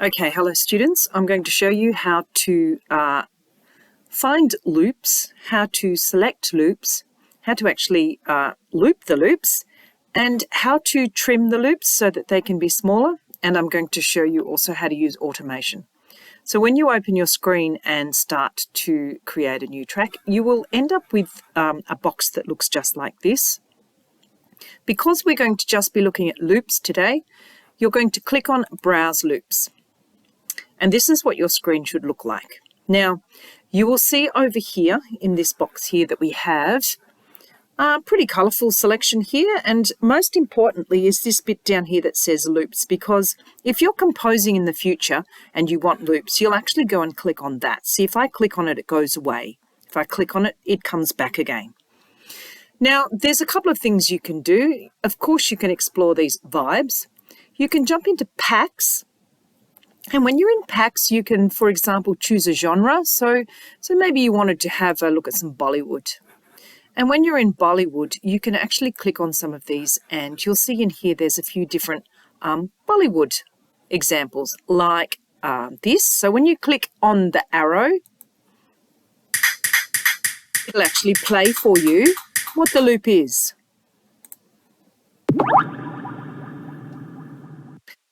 Okay, hello students. I'm going to show you how to find loops, how to select loops, how to actually loop the loops, and how to trim the loops so that they can be smaller. And I'm going to show you also how to use automation. So when you open your screen and start to create a new track, you will end up with a box that looks just like this. Because we're going to just be looking at loops today, you're going to click on Browse Loops. And this is what your screen should look like. Now, you will see over here in this box here that we have a pretty colourful selection here. And most importantly is this bit down here that says loops, because if you're composing in the future and you want loops, you'll actually go and click on that. See, if I click on it, it goes away. If I click on it, it comes back again. Now, there's a couple of things you can do. Of course, you can explore these vibes. You can jump into packs. And when you're in packs, you can, for example, choose a genre. So maybe you wanted to have a look at some Bollywood. And when you're in Bollywood, you can actually click on some of these and you'll see in here there's a few different Bollywood examples like this. So when you click on the arrow, it'll actually play for you what the loop is.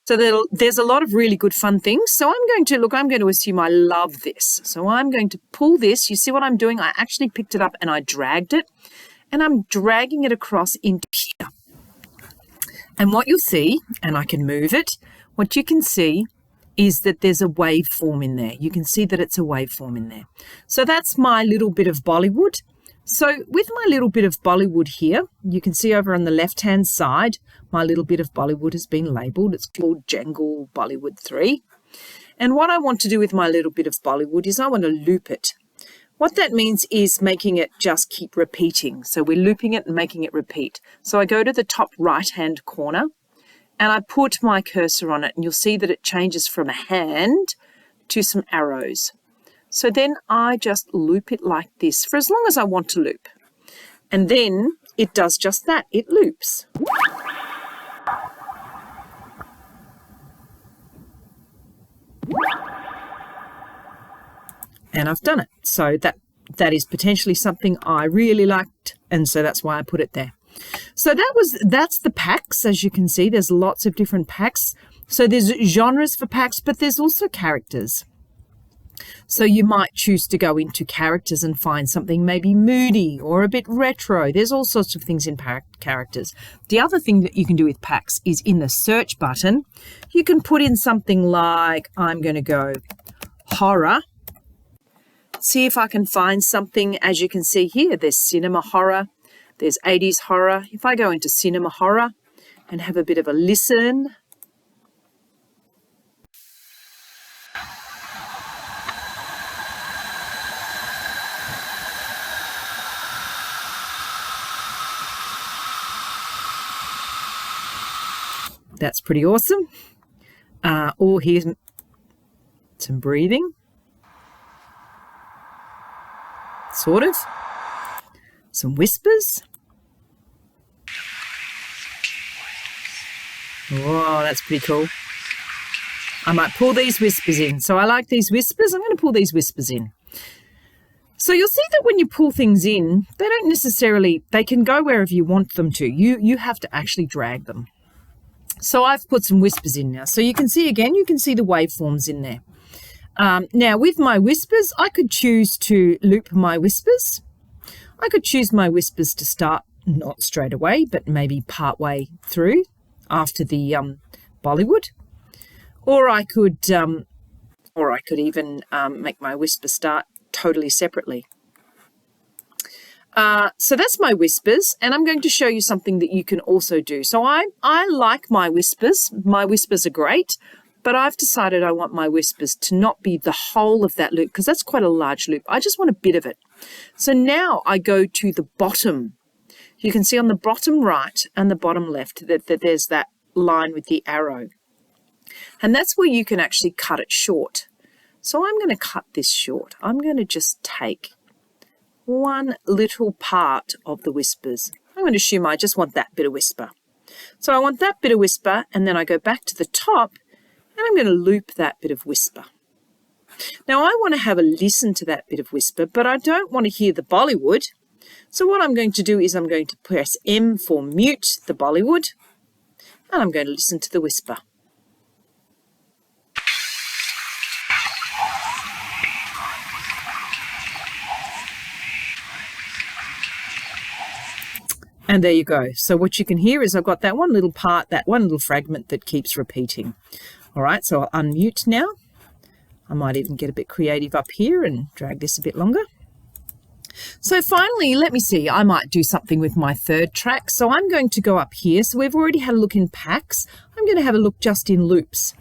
So there's a lot of really good fun things. So I'm going to assume I love this. So I'm going to pull this. You see what I'm doing? I actually picked it up and I dragged it. And I'm dragging it across into here. And what you'll see, and I can move it, what you can see is that there's a waveform in there. You can see that it's a waveform in there. So that's my little bit of Bollywood. So with my little bit of Bollywood here, you can see over on the left-hand side, my little bit of Bollywood has been labelled. It's called Jangle Bollywood 3. And what I want to do with my little bit of Bollywood is I want to loop it. What that means is making it just keep repeating. So we're looping it and making it repeat. So I go to the top right-hand corner and I put my cursor on it and you'll see that it changes from a hand to some arrows. So then I just loop it like this for as long as I want to loop. And then it does just that, it loops. And I've done it. So that is potentially something I really liked, and so that's why I put it there. So that's the packs. As you can see, there's lots of different packs. So there's genres for packs, but there's also characters. So you might choose to go into characters and find something maybe moody or a bit retro. There's all sorts of things in characters. The other thing that you can do with packs is in the search button, you can put in something like, I'm going to go horror. See if I can find something. As you can see here, there's cinema horror, there's 80s horror. If I go into cinema horror and have a bit of a listen, that's pretty awesome. Or here's some breathing. Sort of. Some whispers. Whoa, that's pretty cool. I might pull these whispers in. So I like these whispers. I'm going to pull these whispers in. So you'll see that when you pull things in, they don't necessarily, they can go wherever you want them to. You have to actually drag them. So I've put some whispers in now. So you can see again, you can see the waveforms in there. Now with my whispers, I could choose to loop my whispers. I could choose my whispers to start not straight away, but maybe part way through after the Bollywood. Or I could even make my whisper start totally separately. So that's my whispers, and I'm going to show you something that you can also do. So I like my whispers. My whispers are great, but I've decided I want my whispers to not be the whole of that loop because that's quite a large loop. I just want a bit of it. So now I go to the bottom. You can see on the bottom right and the bottom left that there's that line with the arrow. And that's where you can actually cut it short. So I'm going to cut this short. I'm going to just take one little part of the whispers. I'm going to assume I just want that bit of whisper. So I want that bit of whisper, and then I go back to the top and I'm going to loop that bit of whisper. Now I want to have a listen to that bit of whisper, but I don't want to hear the Bollywood. So what I'm going to do is I'm going to press M for mute the Bollywood, and I'm going to listen to the whisper. And there you go. So what you can hear is I've got that one little part, that one little fragment that keeps repeating. All right, so I'll unmute now. I might even get a bit creative up here and drag this a bit longer. So finally, let me see, I might do something with my third track. So I'm going to go up here. So we've already had a look in packs. I'm going to have a look just in loops.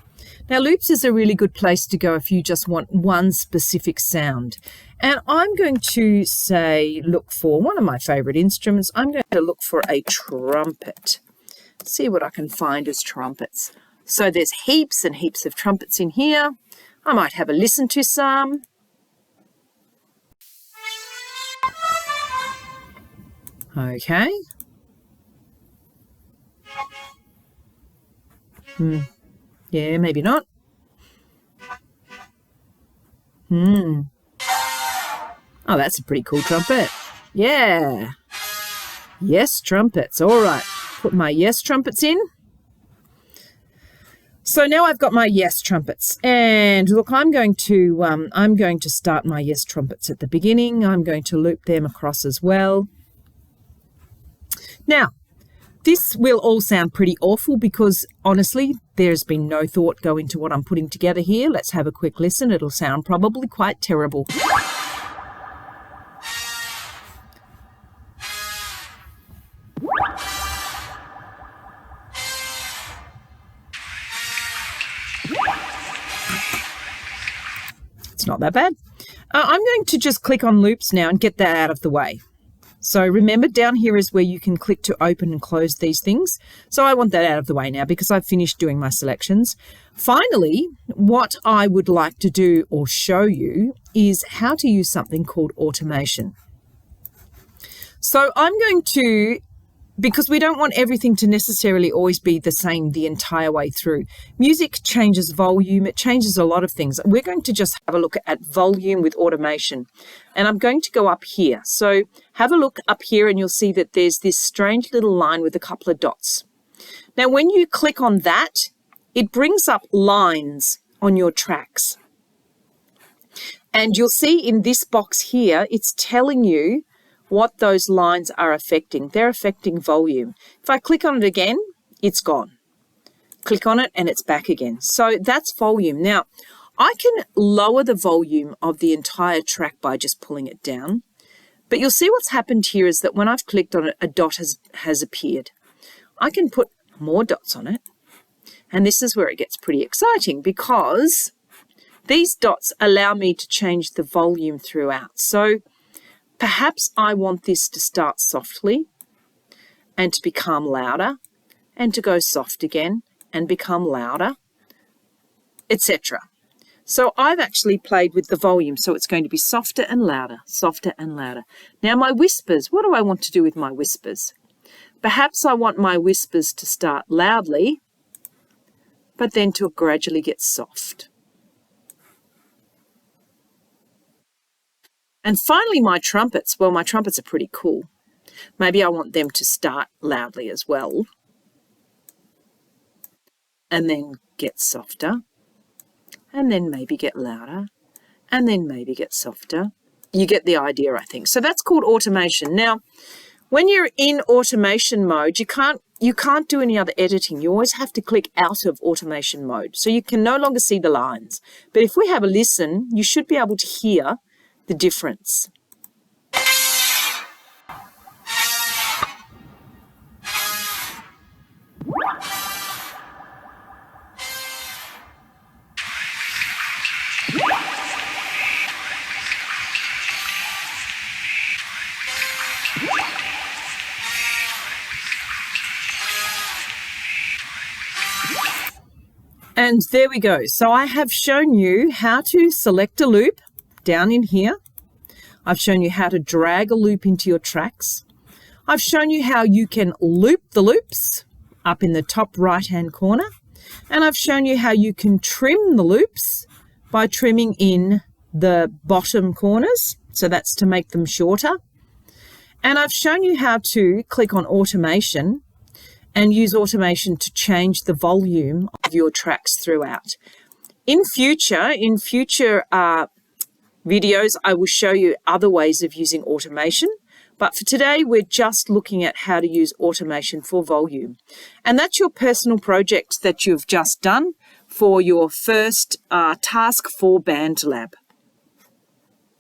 Now, loops is a really good place to go if you just want one specific sound. And I'm going to say, look for one of my favorite instruments. I'm going to look for a trumpet. See what I can find as trumpets. So there's heaps and heaps of trumpets in here. I might have a listen to some. Okay. Yeah, maybe not. Oh, that's a pretty cool trumpet. Yeah. Yes, trumpets. All right. Put my yes trumpets in. So now I've got my yes trumpets. And look, I'm going to start my yes trumpets at the beginning. I'm going to loop them across as well. Now, this will all sound pretty awful because, honestly, there's been no thought go into what I'm putting together here. Let's have a quick listen. It'll sound probably quite terrible. It's not that bad. I'm going to just click on loops now and get that out of the way. So remember, down here is where you can click to open and close these things. So I want that out of the way now because I've finished doing my selections. Finally, what I would like to do or show you is how to use something called automation. So I'm going to, because we don't want everything to necessarily always be the same the entire way through. Music changes volume, it changes a lot of things. We're going to just have a look at volume with automation. And I'm going to go up here. So have a look up here and you'll see that there's this strange little line with a couple of dots. Now, when you click on that, it brings up lines on your tracks. And you'll see in this box here, it's telling you what those lines are affecting. They're affecting volume. If I click on it again, it's gone. Click on it and it's back again. So that's volume. Now, I can lower the volume of the entire track by just pulling it down. But you'll see what's happened here is that when I've clicked on it, a dot has appeared. I can put more dots on it. And this is where it gets pretty exciting because these dots allow me to change the volume throughout. So perhaps I want this to start softly and to become louder and to go soft again and become louder, etc. So I've actually played with the volume, so it's going to be softer and louder, softer and louder. Now my whispers, what do I want to do with my whispers? Perhaps I want my whispers to start loudly, but then to gradually get soft. And finally, my trumpets. Well, my trumpets are pretty cool. Maybe I want them to start loudly as well. And then get softer. And then maybe get louder. And then maybe get softer. You get the idea, I think. So that's called automation. Now, when you're in automation mode, you can't do any other editing. You always have to click out of automation mode. So you can no longer see the lines. But if we have a listen, you should be able to hear the difference. And there we go. So I have shown you how to select a loop down in here. I've shown you how to drag a loop into your tracks. I've shown you how you can loop the loops up in the top right-hand corner. And I've shown you how you can trim the loops by trimming in the bottom corners. So that's to make them shorter. And I've shown you how to click on automation and use automation to change the volume of your tracks throughout. In future videos, I will show you other ways of using automation. But for today, we're just looking at how to use automation for volume. And that's your personal project that you've just done for your first task for BandLab.